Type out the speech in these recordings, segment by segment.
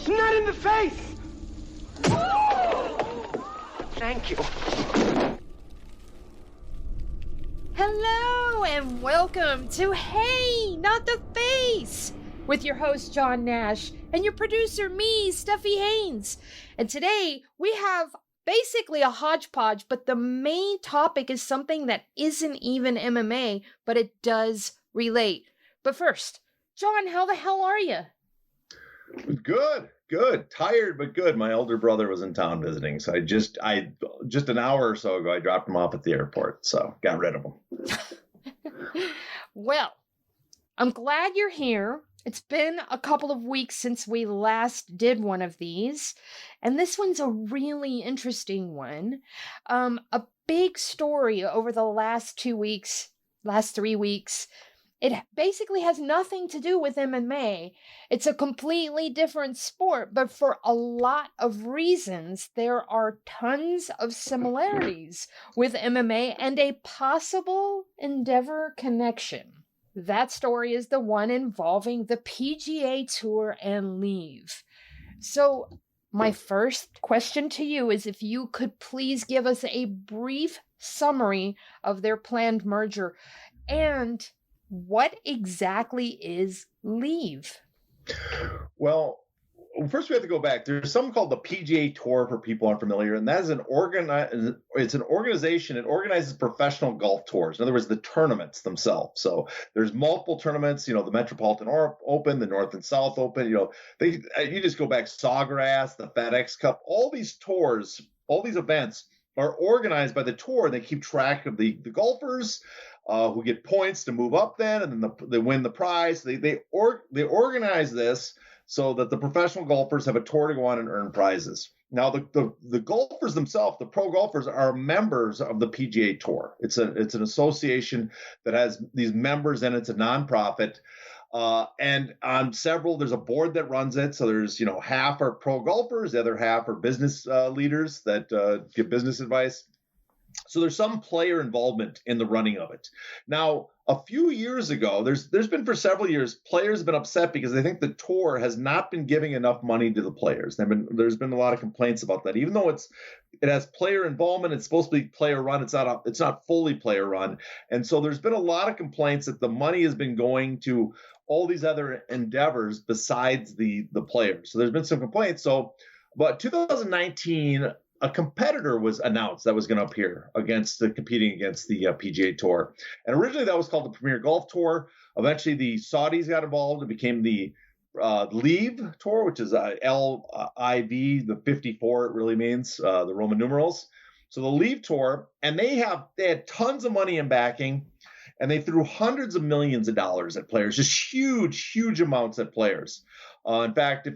It's not in the face! Thank you. Hello and welcome to Hey, Not the Face, with your host John Nash and your producer me, Steffi Haynes. And today we have basically a hodgepodge, but the main topic is something that isn't even MMA, but it does relate. But first, John, how the hell are you? Good. Tired, but good. My elder brother was in town visiting, so just an hour or so ago, I dropped him off at the airport, so got rid of him. Well, I'm glad you're here. It's been a couple of weeks since we last did one of these, and this one's a really interesting one. A big story over the last 3 weeks. It basically has nothing to do with MMA. It's a completely different sport, but for a lot of reasons, there are tons of similarities with MMA and a possible Endeavor connection. That story is the one involving the PGA Tour and LIV. So, my first question to you is if you could please give us a brief summary of their planned merger and what exactly is LIV? Well, first we have to go back. There's something called the PGA Tour for people aren't familiar, and that is it's an organization. It organizes professional golf tours. In other words, the tournaments themselves. So there's multiple tournaments. You know, the Metropolitan Open, the North and South Open. You know, you just go back, Sawgrass, the FedEx Cup. All these tours, all these events are organized by the tour. They keep track of the golfers who get points to move up then, and then they win the prize. They organize this so that the professional golfers have a tour to go on and earn prizes. Now, the golfers themselves, the pro golfers, are members of the PGA Tour. It's an association that has these members, and it's a nonprofit. And on several, there's a board that runs it. So there's, half are pro golfers, the other half are business leaders that give business advice. So there's some player involvement in the running of it. Now, a few years ago, there's been for several years, players have been upset because they think the tour has not been giving enough money to the players. There's been a lot of complaints about that. Even though it has player involvement, it's supposed to be player run. It's not fully player run. And so there's been a lot of complaints that the money has been going to all these other endeavors besides the players. So there's been some complaints. So, but 2019, a competitor was announced that was going to appear competing against the PGA Tour. And originally that was called the Premier Golf Tour. Eventually the Saudis got involved. It became the LIV Tour, which is LIV, the 54 it really means, the Roman numerals. So the LIV Tour, and they had tons of money in backing, and they threw hundreds of millions of dollars at players, just huge amounts at players. In fact,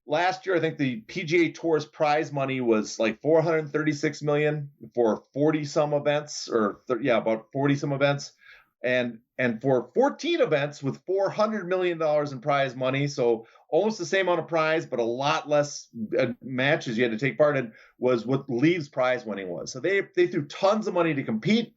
last year, I think the PGA Tour's prize money was like $436 million for 40-some events, about 40-some events, and for 14 events with $400 million in prize money. So almost the same amount of prize, but a lot less matches you had to take part in was what LIV's prize money was. So they threw tons of money to compete.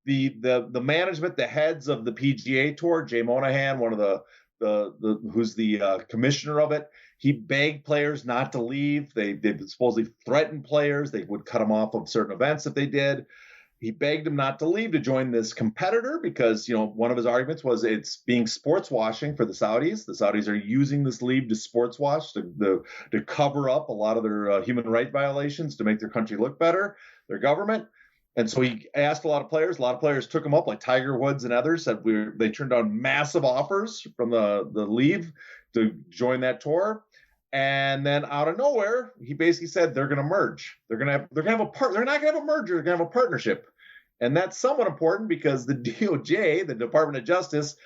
The management, the heads of the PGA Tour, Jay Monahan, one of who's the commissioner of it, he begged players not to leave. They supposedly threatened players. They would cut them off of certain events if they did. He begged them not to leave to join this competitor because, one of his arguments was it's being sports washing for the Saudis. The Saudis are using this leave to sports wash, to cover up a lot of their human rights violations, to make their country look better, their government. And so he asked a lot of players. A lot of players took him up, like Tiger Woods and others. Said they turned down massive offers from the LIV to join that tour. And then out of nowhere, he basically said they're going to merge. They're not going to have a merger. They're going to have a partnership. And that's somewhat important because the DOJ, the Department of Justice,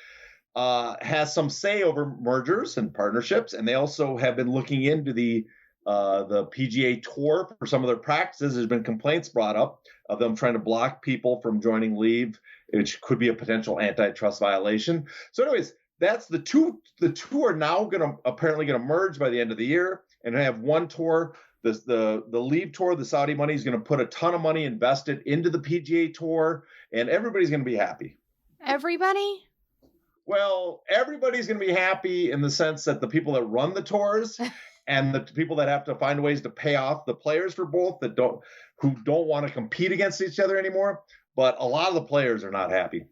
has some say over mergers and partnerships. And they also have been looking into the PGA Tour for some of their practices. There's been complaints brought up of them trying to block people from joining LIV, which could be a potential antitrust violation. So anyways, that's the two. The two are now apparently going to merge by the end of the year and have one tour. The LIV Tour, the Saudi money is going to put a ton of money invested into the PGA Tour, and everybody's going to be happy. Everybody? Well, everybody's going to be happy in the sense that the people that run the tours and the people that have to find ways to pay off the players for both who don't want to compete against each other anymore. But a lot of the players are not happy.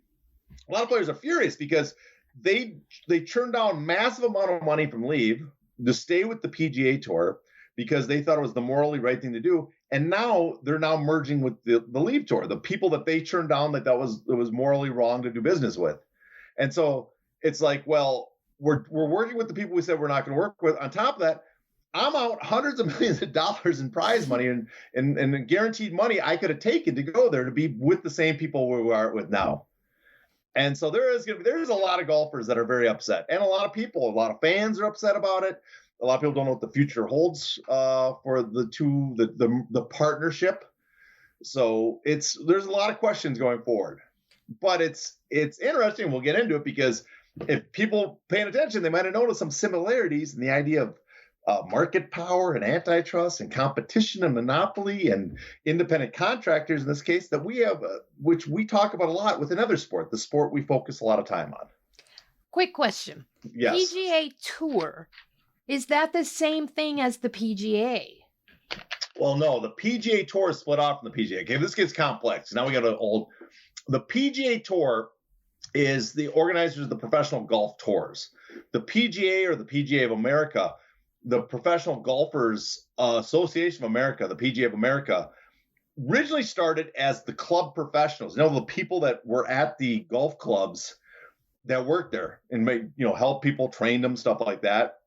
A lot of players are furious because they turned down massive amount of money from LIV to stay with the PGA Tour because they thought it was the morally right thing to do. And now they're merging with the LIV Tour, the people that they turned down that was morally wrong to do business with. And so it's like, well, we're working with the people we said we're not going to work with. On top of that, I'm out hundreds of millions of dollars in prize money and guaranteed money I could have taken to go there to be with the same people we are with now. And so there's a lot of golfers that are very upset, and a lot of fans are upset about it. A lot of people don't know what the future holds for the partnership. So there's a lot of questions going forward, but it's interesting. We'll get into it because if people paying attention, they might have noticed some similarities in the idea of market power and antitrust and competition and monopoly and independent contractors in this case that we have, which we talk about a lot with another sport, the sport we focus a lot of time on. Quick question. Yes. PGA Tour, is that the same thing as the PGA? Well, no, the PGA Tour is split off from the PGA. Okay, this gets complex. Now we got the PGA Tour is the organizers of the professional golf tours. The PGA, or the PGA of America, the Professional Golfers Association of America, the PGA of America, originally started as the club professionals. The people that were at the golf clubs that worked there and help people, train them, stuff like that.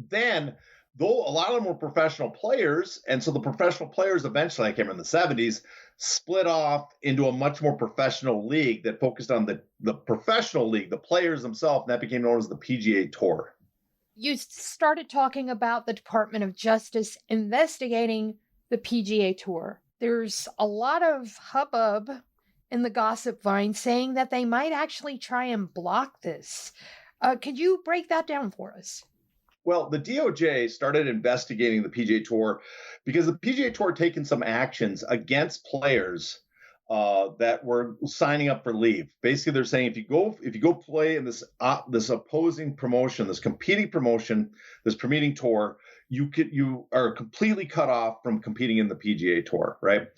Then, though a lot of them were professional players, and so the professional players eventually, I came in the 70s, split off into a much more professional league that focused on the professional league, the players themselves, and that became known as the PGA Tour. You started talking about the Department of Justice investigating the PGA Tour. There's a lot of hubbub in the gossip vine saying that they might actually try and block this. Could you break that down for us? Well, the DOJ started investigating the PGA Tour because the PGA Tour had taken some actions against players that were signing up for LIV. Basically, they're saying if you go play in this opposing promotion, this competing promotion, this competing tour, you are completely cut off from competing in the PGA Tour, right?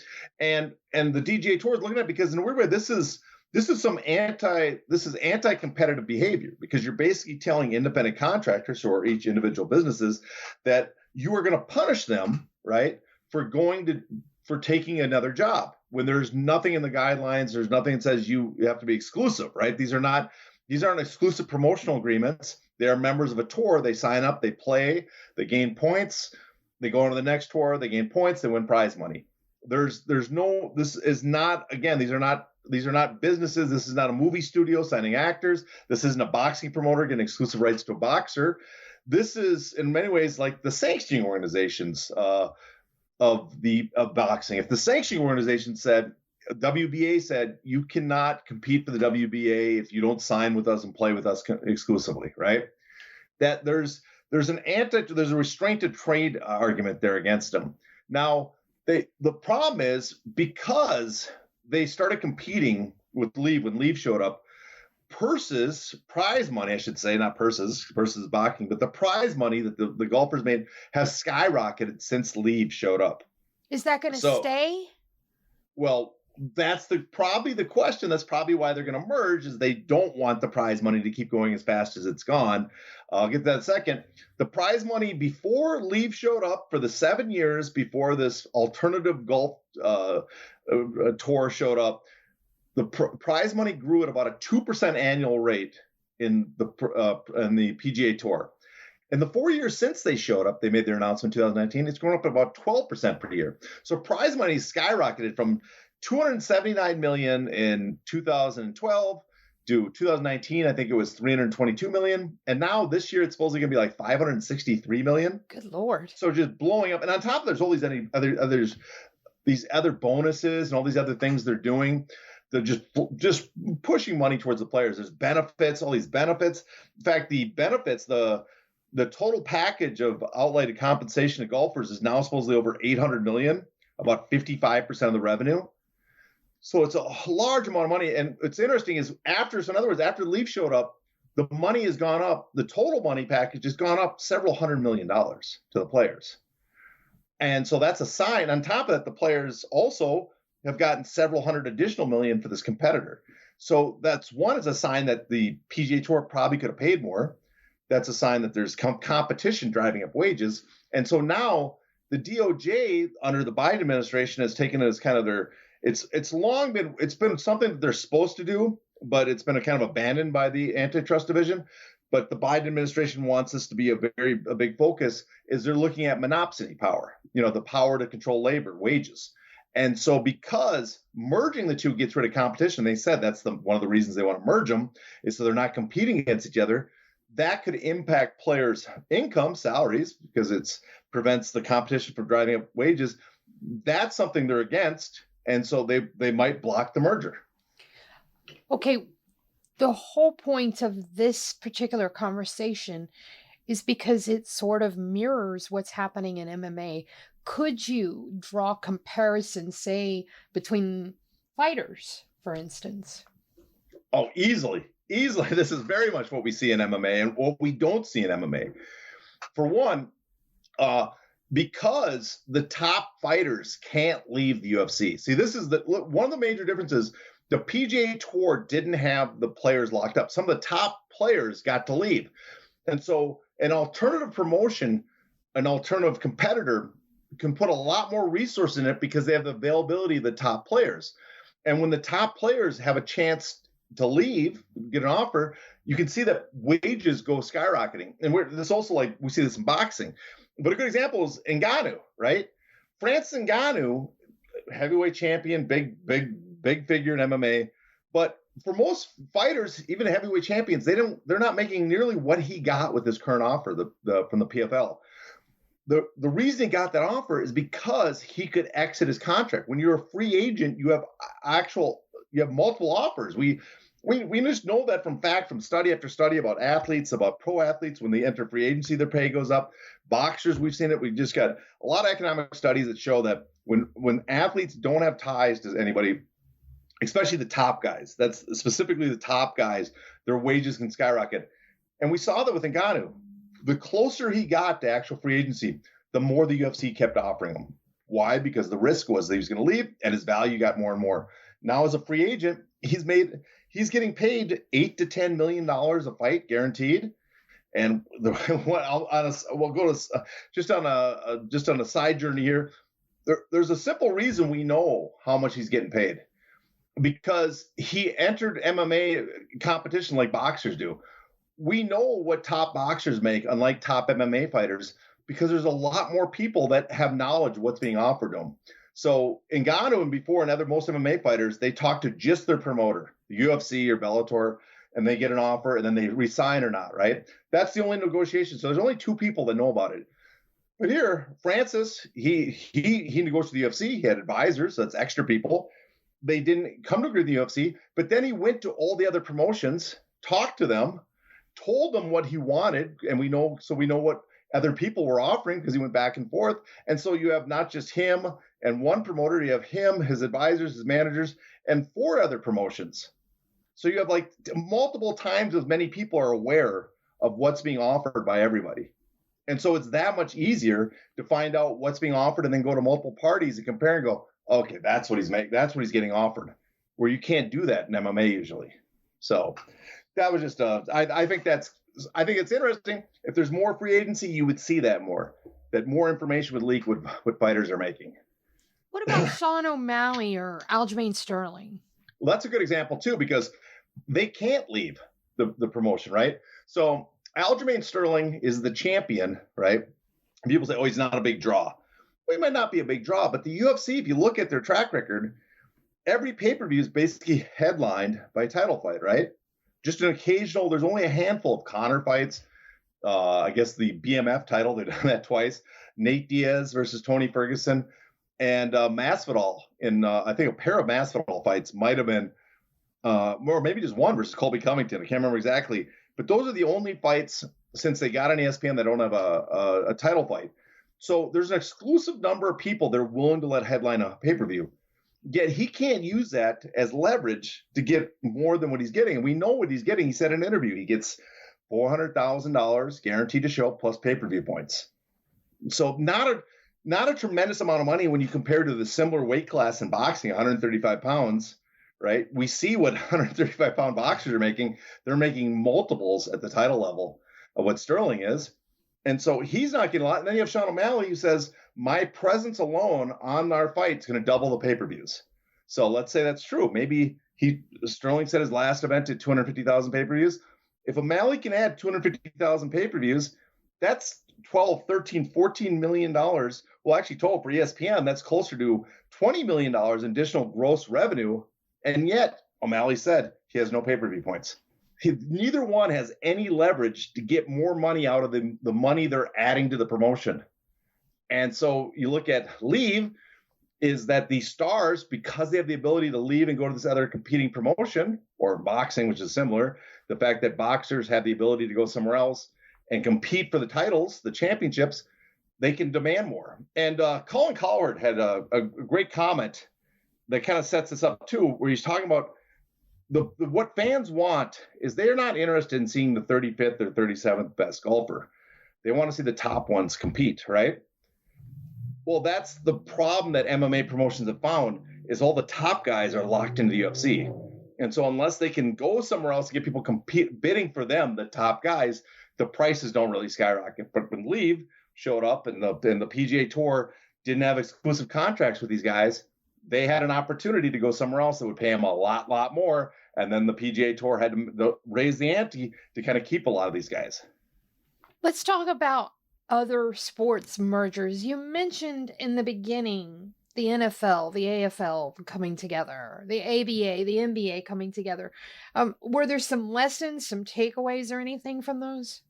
And the DGA Tour is looking at it because in a weird way, this is anti-competitive behavior, because you're basically telling independent contractors or each individual businesses that you are going to punish them, right, for taking another job when there's nothing in the guidelines. There's nothing that says you have to be exclusive, right? These aren't exclusive promotional agreements. They are members of a tour. They sign up, they play, they gain points, they go on to the next tour, they gain points, they win prize money. These are not businesses. This is not a movie studio signing actors. This isn't a boxing promoter getting exclusive rights to a boxer. This is in many ways like the sanctioning organizations of boxing. If the sanctioning organization said, WBA said, you cannot compete for the WBA if you don't sign with us and play with us exclusively, right? That there's a restraint to trade argument there against them. Now, the problem is because they started competing with LIV when LIV showed up, prize money, I should say, not purses boxing, but the prize money that the golfers made has skyrocketed since LIV showed up. Is that going to stay? Well, that's probably the question. That's probably why they're going to merge, is they don't want the prize money to keep going as fast as it's gone. I'll get to that in a second. The prize money before LIV showed up, for the 7 years before this alternative golf tour showed up, the prize money grew at about a 2% annual rate in the PGA Tour. In the 4 years since they showed up, they made their announcement in 2019, it's grown up at about 12% per year. So prize money skyrocketed from $279 million in 2012 to 2019. I think it was $322 million. And now this year, it's supposedly going to be like $563 million. Good Lord. So just blowing up. And on top of there's all these other bonuses and all these other things they're doing. They're just pushing money towards the players. There's benefits, all these benefits. In fact, the benefits, the total package of outlaid compensation to golfers is now supposedly over $800 million, about 55% of the revenue. So it's a large amount of money. And what's interesting is after LIV showed up, the money has gone up. The total money package has gone up several $100 million to the players. And so that's a sign. On top of that, the players also have gotten several hundred additional million for this competitor. So that's one is a sign that the PGA Tour probably could have paid more. That's a sign that there's competition driving up wages. And so now the DOJ under the Biden administration has taken it as kind of their, it's been something that they're supposed to do, but it's been kind of abandoned by the antitrust division. But the Biden administration wants this to be a big focus, is they're looking at monopsony power, the power to control labor, wages. And so because merging the two gets rid of competition, they said that's one of the reasons they want to merge them, is so they're not competing against each other. That could impact players' income, salaries, because it prevents the competition from driving up wages. That's something they're against. And so they might block the merger. Okay. The whole point of this particular conversation is because it sort of mirrors what's happening in MMA. Could you draw comparisons, say, between fighters, for instance? Oh, easily. This is very much what we see in MMA and what we don't see in MMA. For one, because the top fighters can't leave the UFC. See, this is one of the major differences. The PGA Tour didn't have the players locked up. Some of the top players got to leave. And so an alternative promotion, an alternative competitor can put a lot more resource in it because they have the availability of the top players. And when the top players have a chance to leave, get an offer, you can see that wages go skyrocketing. And this also, like we see this in boxing. But a good example is Ngannou, right? Francis Ngannou, heavyweight champion, big figure in MMA, but for most fighters, even heavyweight champions, they're not making nearly what he got with his current offer from the PFL. The reason he got that offer is because he could exit his contract. When you're a free agent, you have multiple offers. We just know that from study after study about athletes, about pro athletes. When they enter free agency, their pay goes up. Boxers, we've seen it. We just got a lot of economic studies that show that when athletes don't have ties to anybody, especially the top guys, that's specifically the top guys, their wages can skyrocket. And we saw that with Ngannou. The closer he got to actual free agency, the more the UFC kept offering him. Why? Because the risk was that he was going to leave and his value got more and more. Now as a free agent, he's getting paid $8 to $10 million a fight guaranteed. And we'll go to just on a side journey here. There's a simple reason we know how much he's getting paid, because he entered MMA competition like boxers do. We know what top boxers make, unlike top MMA fighters, because there's a lot more people that have knowledge of what's being offered to them. So Ngannou and before and most MMA fighters, they talk to just their promoter, the UFC or Bellator, and they get an offer and then they resign or not, right? That's the only negotiation. So there's only two people that know about it. But here, Francis, he negotiated with the UFC. He had advisors, so that's extra people. They didn't come to agree with the UFC, but then he went to all the other promotions, talked to them, told them what he wanted, and we know what other people were offering because he went back and forth. And so you have not just him and one promoter, you have him, his advisors, his managers, and 4 other promotions. So you have like multiple times as many people are aware of what's being offered by everybody. And so it's that much easier to find out what's being offered and then go to multiple parties and compare and go, okay, that's what he's making. That's what he's getting offered, where you can't do that in MMA usually. So that was just, I think it's interesting. If there's more free agency, you would see that more information would leak what fighters are making. What about Sean O'Malley or Aljamain Sterling? Well, that's a good example too, because they can't leave the promotion, right? So Aljamain Sterling is the champion, right? And people say, oh, he's not a big draw. Well, he might not be a big draw, but the UFC, if you look at their track record, every pay-per-view is basically headlined by a title fight, right? Just an occasional, there's only a handful of Conor fights. I guess the BMF title, they've done that twice. Nate Diaz versus Tony Ferguson. And Masvidal in, I think a pair of Masvidal fights might have been, or maybe just one versus Colby Covington. I can't remember exactly. But those are the only fights since they got on ESPN that don't have a title fight. So there's an exclusive number of people that are willing to let headline a pay-per-view. Yet he can't use that as leverage to get more than what he's getting. And we know what he's getting. He said in an interview, he gets $400,000 guaranteed to show plus pay-per-view points. So not a tremendous amount of money when you compare to the similar weight class in boxing, 135 pounds, right? We see what 135-pound boxers are making. They're making multiples at the title level of what Sterling is. And so he's not getting a lot. And then you have Sean O'Malley who says, my presence alone on our fight is going to double the pay-per-views. So let's say that's true. Maybe Sterling said his last event did 250,000 pay-per-views. If O'Malley can add 250,000 pay-per-views, that's 12, 13, $14 million. Well, actually total for ESPN, that's closer to $20 million in additional gross revenue. And yet O'Malley said he has no pay-per-view points. Neither one has any leverage to get more money out of the money they're adding to the promotion. And so you look at LIV, is that the stars, because they have the ability to leave and go to this other competing promotion, or boxing, which is similar, the fact that boxers have the ability to go somewhere else and compete for the titles, the championships, they can demand more. And Colin Cowherd had a great comment that kind of sets this up too, where he's talking about what fans want is they're not interested in seeing the 35th or 37th best golfer. They want to see the top ones compete, right? Well, that's the problem that MMA promotions have found, is all the top guys are locked into the UFC. And so unless they can go somewhere else to get people bidding for them, the top guys, the prices don't really skyrocket. But when LIV showed up and the PGA Tour didn't have exclusive contracts with these guys, they had an opportunity to go somewhere else that would pay them a lot more. And then the PGA Tour had to raise the ante to kind of keep a lot of these guys. Let's talk about other sports mergers. You mentioned in the beginning the NFL, the AFL coming together, the ABA, the NBA coming together. Were there some lessons, some takeaways or anything from those?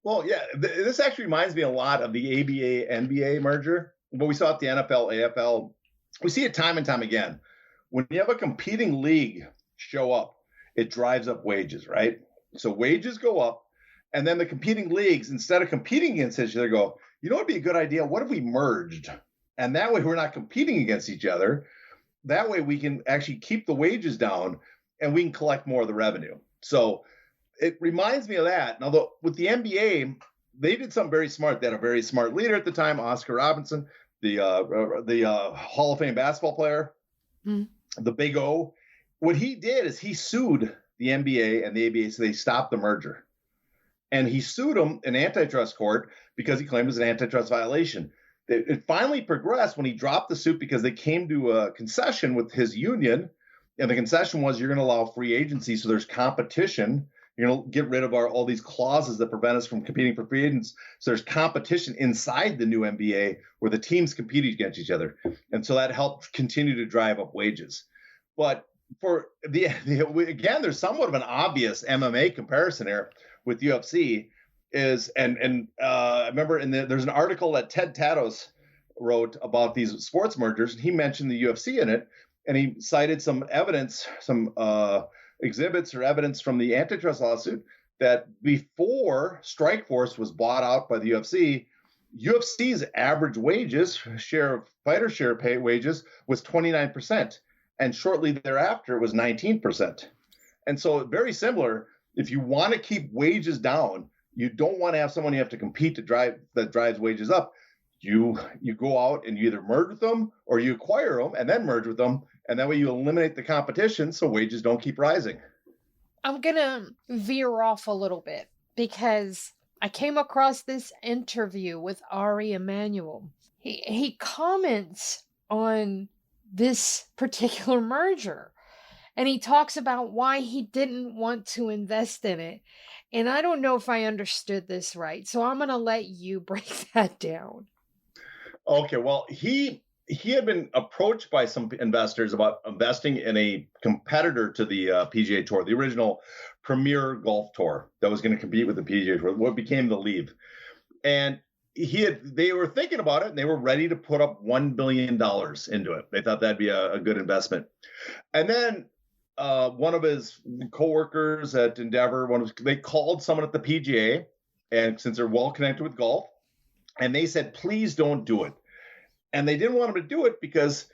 Well, yeah, this actually reminds me a lot of the ABA-NBA merger. What we saw at the NFL, AFL, we see it time and time again. When you have a competing league show up, it drives up wages, right? So wages go up, and then the competing leagues, instead of competing against each other, go, you know what would be a good idea? What if we merged? And that way we're not competing against each other. That way we can actually keep the wages down and we can collect more of the revenue. So it reminds me of that. Now, with the NBA, they did something very smart. They had a very smart leader at the time, Oscar Robertson, the Hall of Fame basketball player, the Big O. What he did is he sued the NBA and the ABA, so they stopped the merger. And he sued them in antitrust court because he claimed it was an antitrust violation. It finally progressed when he dropped the suit because they came to a concession with his union. And the concession was, you're going to allow free agency, so there's competition. You're going to get rid of all these clauses that prevent us from competing for free agents. So there's competition inside the new NBA where the teams compete against each other. And so that helped continue to drive up wages. But for again, there's somewhat of an obvious MMA comparison here with UFC is, and I remember there's an article that Ted Tatos wrote about these sports mergers, and he mentioned the UFC in it, and he cited some evidence, some exhibits or evidence from the antitrust lawsuit that before Strikeforce was bought out by the UFC, UFC's average wages, fighter share pay wages was 29%. And shortly thereafter, it was 19%. And so very similar, if you want to keep wages down, you don't want to have someone you have to compete that drives wages up. You go out and you either merge with them or you acquire them and then merge with them. And that way you eliminate the competition so wages don't keep rising. I'm going to veer off a little bit because I came across this interview with Ari Emmanuel. He comments on this particular merger, and he talks about why he didn't want to invest in it. And I don't know if I understood this right, so I'm going to let you break that down. Okay, well, he had been approached by some investors about investing in a competitor to the PGA Tour, the original premier golf tour that was going to compete with the PGA Tour, what became the LIV. And they were thinking about it, and they were ready to put up $1 billion into it. They thought that'd be a good investment. And then one of his coworkers at Endeavor, they called someone at the PGA, and since they're well connected with golf, and they said, please don't do it. And they didn't want him to do it because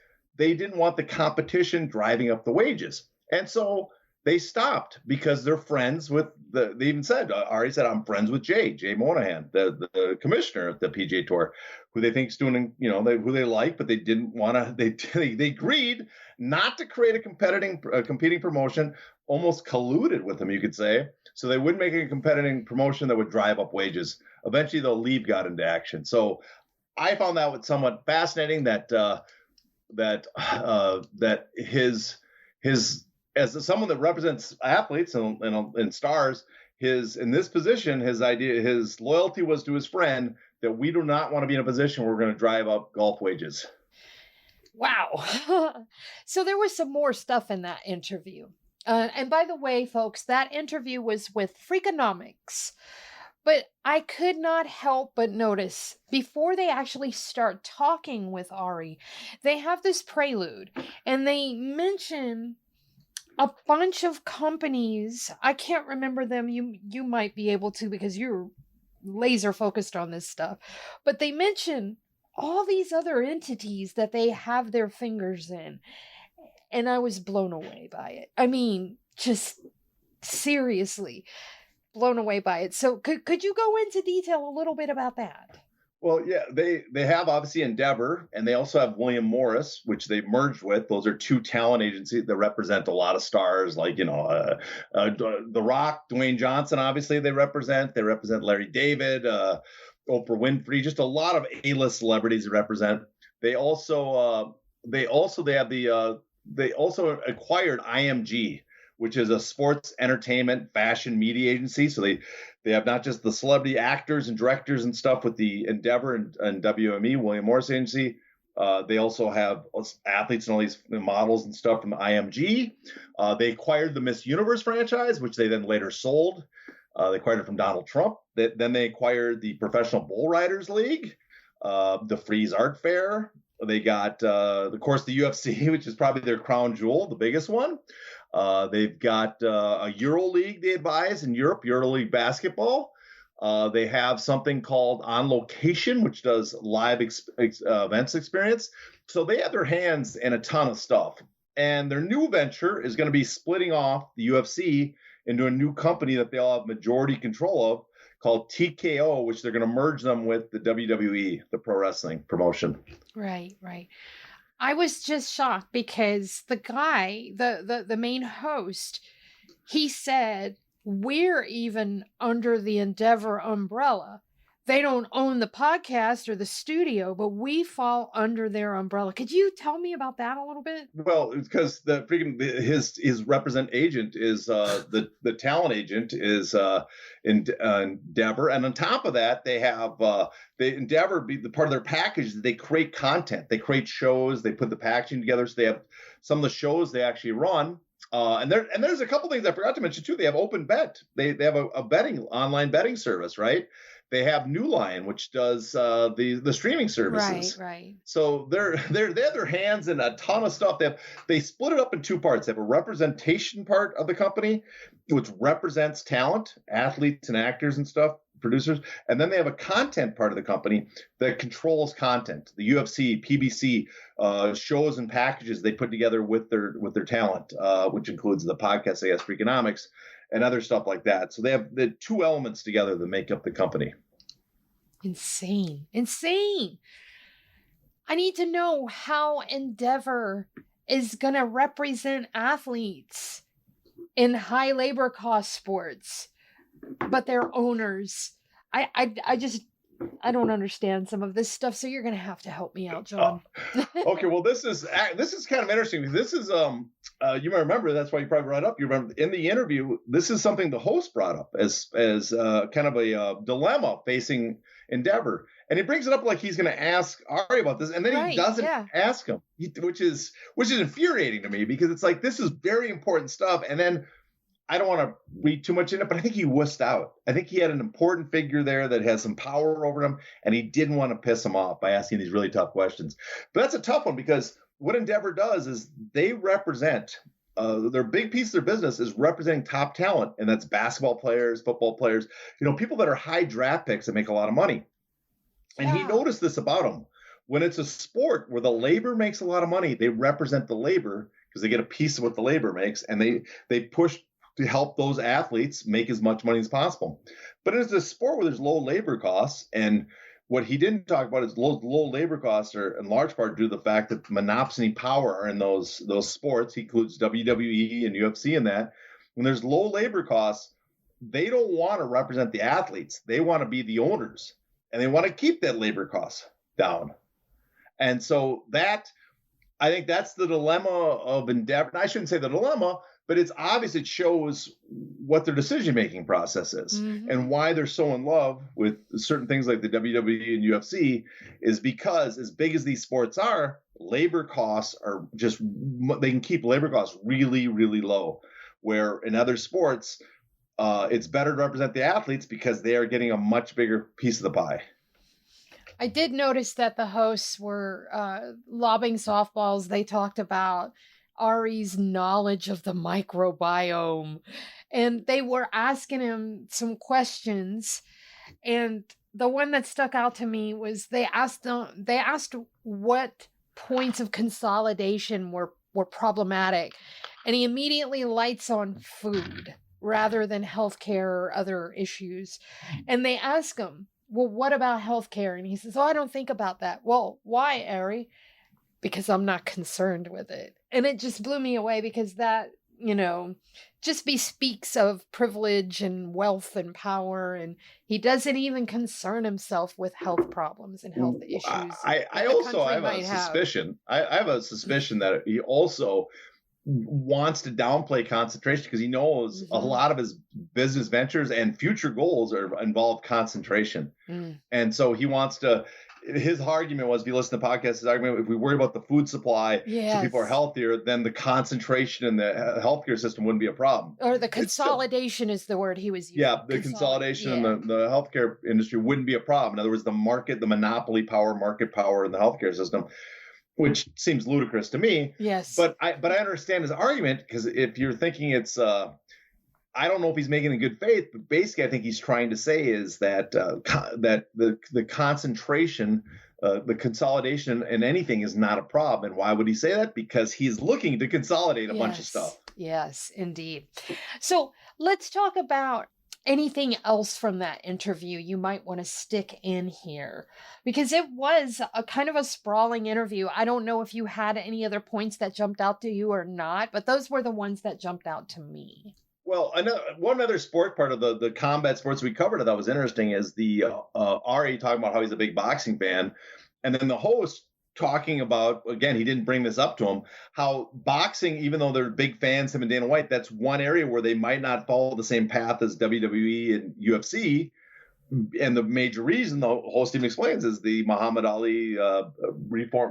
they didn't want the competition driving up the wages. And so they stopped because they're friends with they even said, Ari said, I'm friends with Jay Monahan, the commissioner of the PGA Tour, who they think is doing, who they like, but they didn't want to, they agreed not to create a competing promotion, almost colluded with them, you could say. So they wouldn't make a competing promotion that would drive up wages. Eventually, the LIV got into action. So I found that somewhat fascinating that his as someone that represents athletes and stars, in this position, his loyalty was to his friend that we do not want to be in a position where we're going to drive up golf wages. Wow. So there was some more stuff in that interview. And by the way, folks, that interview was with Freakonomics. But I could not help but notice before they actually start talking with Ari, they have this prelude and they mention a bunch of companies. I can't remember them. You might be able to because you're laser focused on this stuff. But they mention all these other entities that they have their fingers in. And I was blown away by it. I mean, just seriously blown away by it. So could you go into detail a little bit about that? Well, yeah, they have obviously Endeavor, and they also have William Morris, which they merged with. Those are two talent agencies that represent a lot of stars, like The Rock, Dwayne Johnson. Obviously, they represent Larry David, Oprah Winfrey, just a lot of A-list celebrities to represent. They also acquired IMG, which is a sports, entertainment, fashion, media agency. So they have not just the celebrity actors and directors and stuff with the Endeavor and WME, William Morris Agency. They also have athletes and all these models and stuff from IMG. They acquired the Miss Universe franchise, which they then later sold. They acquired it from Donald Trump. Then they acquired the Professional Bull Riders League, the Frieze Art Fair. They got, of course, the UFC, which is probably their crown jewel, the biggest one. They've got a Euro League they advise in Europe, Euro League basketball. They have something called On Location, which does live events experience. So they have their hands in a ton of stuff. And their new venture is going to be splitting off the UFC into a new company that they'll have majority control of called TKO, which they're going to merge them with the WWE, the pro wrestling promotion. Right. I was just shocked because the guy, the main host, he said, we're even under the Endeavor umbrella. They don't own the podcast or the studio, but we fall under their umbrella. Could you tell me about that a little bit? Well, it's because his represent agent is the talent agent is Endeavor, and on top of that, they have they Endeavor be the part of their package. They create content, they create shows, they put the packaging together. So they have some of the shows they actually run. And there's a couple things I forgot to mention too. They have Open Bet. They have a online betting service, right? They have New Line, which does the streaming services. Right. So they have their hands in a ton of stuff. They split it up in two parts. They have a representation part of the company, which represents talent, athletes and actors and stuff, producers, and then they have a content part of the company that controls content. The UFC, PBC, shows and packages they put together with their talent, which includes the podcast, I guess, Freakonomics, and other stuff like that. So they have the two elements together that make up the company. Insane. I need to know how Endeavor is going to represent athletes in high labor cost sports, but their owners. I don't understand some of this stuff, so you're going to have to help me out, John. Okay, well, this is kind of interesting. This is you might remember, that's why you probably brought it up. You remember in the interview, this is something the host brought up as kind of a dilemma facing Endeavor, and he brings it up like he's going to ask Ari about this, and then he doesn't ask him, which is infuriating to me, because it's like, this is very important stuff, and then I don't want to read too much in it, but I think he wussed out. I think he had an important figure there that has some power over him, and he didn't want to piss him off by asking these really tough questions. But that's a tough one, because what Endeavor does is they represent their big piece of their business is representing top talent, and that's basketball players, football players, people that are high draft picks that make a lot of money. And he noticed this about him. when it's a sport where the labor makes a lot of money, they represent the labor because they get a piece of what the labor makes, and they push to help those athletes make as much money as possible. But it's a sport where there's low labor costs, and what he didn't talk about is low labor costs are in large part due to the fact that monopsony power are in those sports. He includes WWE and UFC in that. When there's low labor costs, they don't want to represent the athletes. They want to be the owners, and they want to keep that labor costs down. And so I think that's the dilemma of Endeavor. And I shouldn't say the dilemma, but it's obvious it shows what their decision-making process is and why they're so in love with certain things like the WWE and UFC is because as big as these sports are, labor costs are they can keep labor costs really, really low. Where in other sports, it's better to represent the athletes because they are getting a much bigger piece of the pie. I did notice that the hosts were lobbing softballs. They talked about Ari's knowledge of the microbiome, and they were asking him some questions. And the one that stuck out to me was they asked what points of consolidation were problematic, and he immediately lights on food rather than healthcare or other issues. And they ask him, well, what about healthcare? And he says, I don't think about that. Well, why, Ari? Because I'm not concerned with it. And it just blew me away because that, just speaks of privilege and wealth and power. And he doesn't even concern himself with health problems and health issues. I have a suspicion. I have a suspicion that he also wants to downplay concentration because he knows a lot of his business ventures and future goals involve concentration. And so he wants to, his argument was, if you listen to podcasts, his argument, if we worry about the food supply so people are healthier, then the concentration in the healthcare system wouldn't be a problem. Or the consolidation is the word he was using. Yeah, the consolidation in the healthcare industry wouldn't be a problem. In other words, the monopoly power, market power in the healthcare system, which seems ludicrous to me. Yes. But I understand his argument because if you're thinking it's, I don't know if he's making it in good faith, but basically I think he's trying to say is that that the concentration, the consolidation in anything is not a problem. And why would he say that? Because he's looking to consolidate a bunch of stuff. Yes, indeed. So let's talk about anything else from that interview you might want to stick in here, because it was a kind of a sprawling interview. I don't know if you had any other points that jumped out to you or not, but those were the ones that jumped out to me. Well, one other sport part of the combat sports we covered that was interesting is the Ari talking about how he's a big boxing fan, and then the host talking about, again, he didn't bring this up to him, how boxing, even though they're big fans, him and Dana White, that's one area where they might not follow the same path as WWE and UFC. And the major reason, the host even explains, is the Muhammad Ali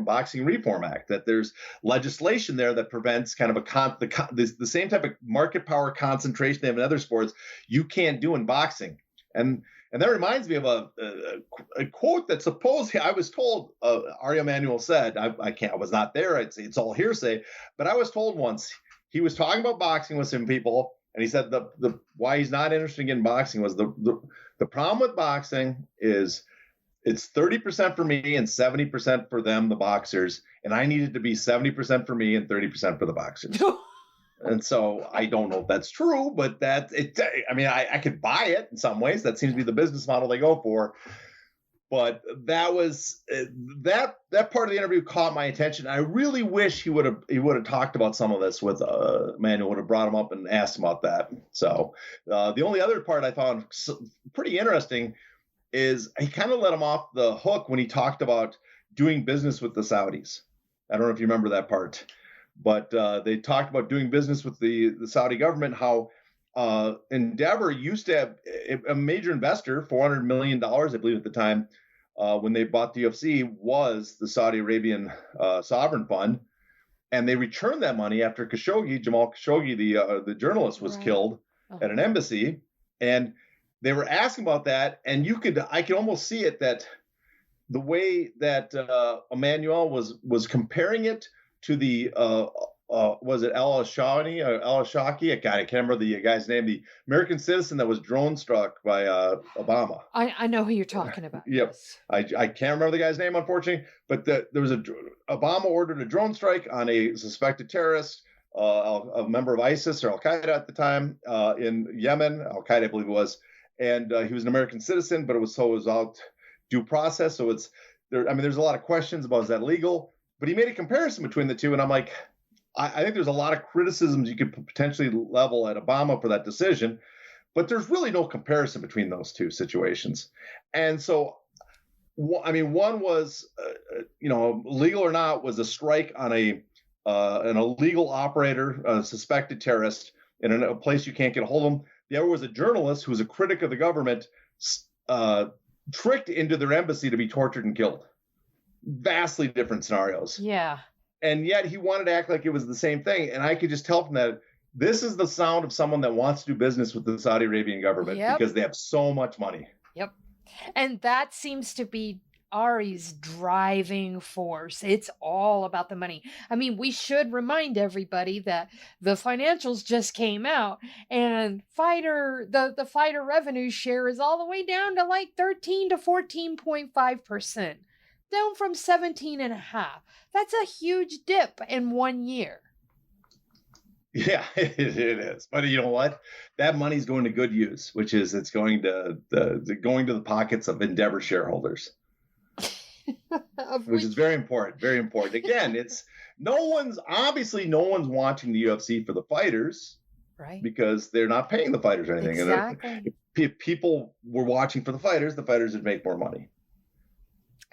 Boxing Reform Act, that there's legislation there that prevents kind of the same type of market power concentration they have in other sports you can't do in boxing. And that reminds me of a quote that supposedly I was told Ari Emmanuel said. I was not there. I'd say it's all hearsay, but I was told once he was talking about boxing with some people, and he said the why he's not interested in boxing was the problem with boxing is it's 30% for me and 70% for them, the boxers, and I needed to be 70% for me and 30% for the boxers. And so I don't know if that's true, but I could buy it in some ways. That seems to be the business model they go for. But that was that part of the interview caught my attention. I really wish he would have talked about some of this with Emmanuel, would have brought him up and asked him about that. So the only other part I found pretty interesting is he kind of let him off the hook when he talked about doing business with the Saudis. I don't know if you remember that part. But they talked about doing business with the Saudi government, how Endeavor used to have a major investor, $400 million, I believe at the time, when they bought the UFC, was the Saudi Arabian sovereign fund. And they returned that money after Jamal Khashoggi, the journalist, was killed at an embassy. And they were asking about that. And I could almost see it, that the way that Emmanuel was comparing it to the was it Al-Ashani or Al-Ashaki? God, I can't remember the guy's name. The American citizen that was drone struck by Obama. I know who you're talking about. Yep. Yes. I can't remember the guy's name, unfortunately, but there was Obama ordered a drone strike on a suspected terrorist, a member of ISIS or Al-Qaeda at the time in Yemen. Al-Qaeda, I believe it was. And he was an American citizen, but it was out due process. So it's there. I mean, there's a lot of questions about, is that legal? But he made a comparison between the two. And I'm like, I think there's a lot of criticisms you could potentially level at Obama for that decision, but there's really no comparison between those two situations. And so, I mean, one was, legal or not, was a strike on an illegal operator, a suspected terrorist in a place you can't get a hold of them. The other was a journalist who was a critic of the government, tricked into their embassy to be tortured and killed. Vastly different scenarios. Yeah. And yet he wanted to act like it was the same thing. And I could just tell from that, this is the sound of someone that wants to do business with the Saudi Arabian government because they have so much money. Yep. And that seems to be Ari's driving force. It's all about the money. I mean, we should remind everybody that the financials just came out, and the fighter revenue share is all the way down to like 13 to 14.5%, down from 17.5%. That's a huge dip in 1 year. Yeah, it is. But you know what? That money's going to good use, which is it's going to the pockets of Endeavor shareholders. Which is very important. Very important. Again, no one's watching the UFC for the fighters, right? Because they're not paying the fighters or anything. Exactly. And if people were watching for the fighters would make more money.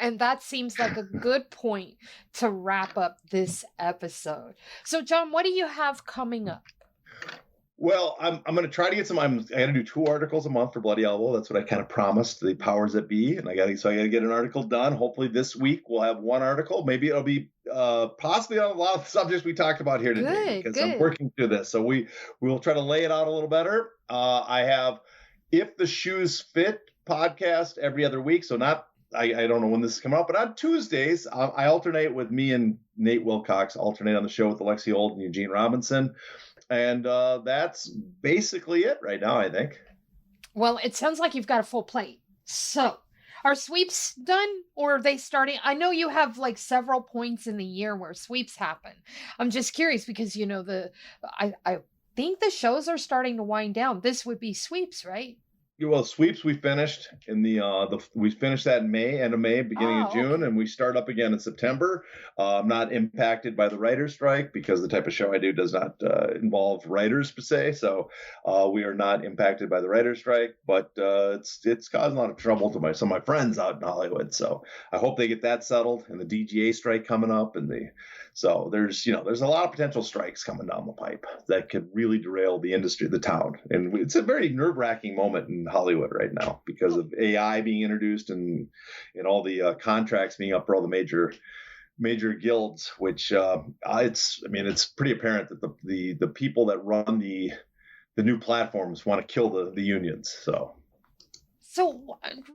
And that seems like a good point to wrap up this episode. So, John, what do you have coming up? Well, I'm going to try to get I got to do 2 articles a month for Bloody Elbow. That's what I kind of promised the powers that be, and I got to get an article done. Hopefully this week we'll have 1 article. Maybe it'll be possibly on a lot of the subjects we talked about here today, because I'm working through this. So we will try to lay it out a little better. I have If the Shoes Fit podcast every other week. So I don't know when this is coming out, but on Tuesdays I alternate with me and Nate Wilcox. Alternate on the show with Alexi Old and Eugene Robinson. And that's basically it right now, I think. Well, it sounds like you've got a full plate. So, are sweeps done, or are they starting? I know you have like several points in the year where sweeps happen. I'm just curious because, I think the shows are starting to wind down. This would be sweeps, right? Well, sweeps we finished in we finished that in May, end of May, beginning of June, and we start up again in September. I'm not impacted by the writer's strike because the type of show I do does not involve writers per se. So we are not impacted by the writer's strike, but it's causing a lot of trouble to some of my friends out in Hollywood. So I hope they get that settled, and the DGA strike coming up, so there's a lot of potential strikes coming down the pipe that could really derail the industry, the town. And it's a very nerve-wracking moment in Hollywood right now because of AI being introduced and all the contracts being up for all the major guilds, which it's pretty apparent that the people that run the new platforms want to kill the unions. So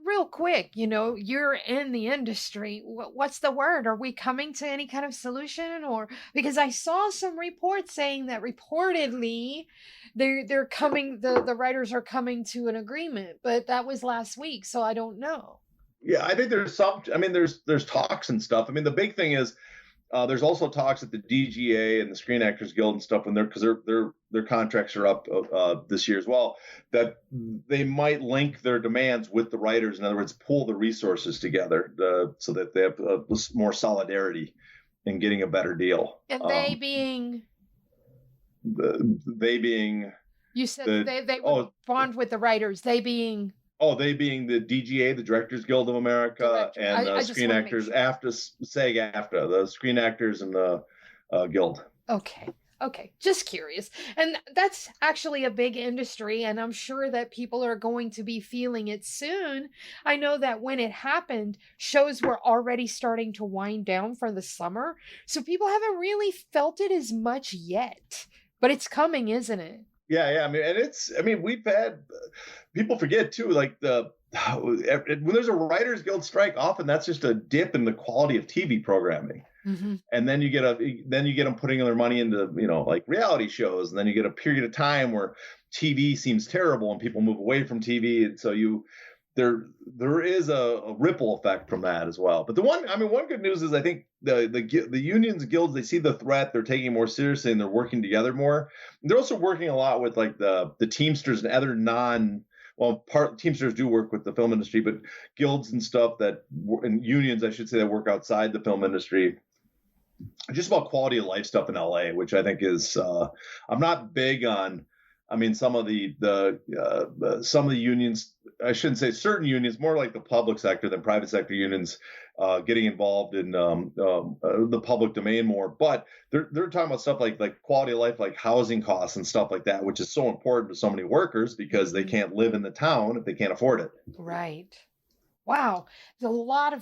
real quick, you're in the industry. What's the word? Are we coming to any kind of solution? Or because I saw some reports saying that reportedly they're coming, the writers are coming to an agreement, but that was last week. So I don't know. Yeah, I think there's there's talks and stuff. I mean, the big thing is there's also talks at the DGA and the Screen Actors Guild and stuff because their contracts are up this year as well, that they might link their demands with the writers. In other words, pool the resources together so that they have more solidarity in getting a better deal. And they being you said they would bond with the writers. They being the DGA, the Directors Guild of America, and the Screen Actors SAG-AFTRA, the Screen Actors and the Guild. Okay. Just curious. And that's actually a big industry, and I'm sure that people are going to be feeling it soon. I know that when it happened, shows were already starting to wind down for the summer, so people haven't really felt it as much yet. But it's coming, isn't it? Yeah. We've had people forget too, like when there's a Writers Guild strike, often that's just a dip in the quality of TV programming. And then you get them putting their money into, like reality shows. And then you get a period of time where TV seems terrible and people move away from TV. And so there is a ripple effect from that as well. But one good news is I think the unions and guilds, they see the threat, they're taking it more seriously, and they're working together more. And they're also working a lot with like the Teamsters and other Teamsters do work with the film industry, but guilds and stuff and unions, I should say, that work outside the film industry, just about quality of life stuff in LA, which I think is, I'm not big on. I mean, some of the unions, I shouldn't say certain unions, more like the public sector than private sector unions, getting involved in the public domain more. But they're talking about stuff like quality of life, like housing costs and stuff like that, which is so important to so many workers because they can't live in the town if they can't afford it. Right. Wow. There's a lot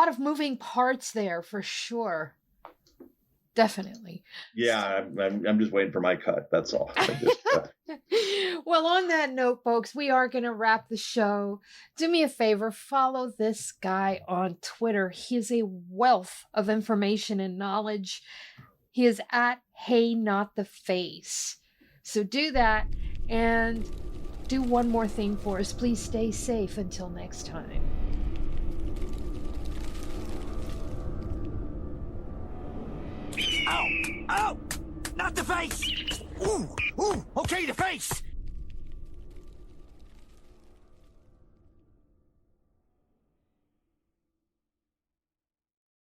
of moving parts there for sure. Definitely. Yeah, I'm just waiting for my cut. That's all. Well, on that note, folks, we are going to wrap the show. Do me a favor, follow this guy on Twitter. He is a wealth of information and knowledge. He is at Hey Not the Face. So do that and do one more thing for us. Please stay safe until next time. Ow! Ow! Not the face! Ooh! Ooh! Okay, the face!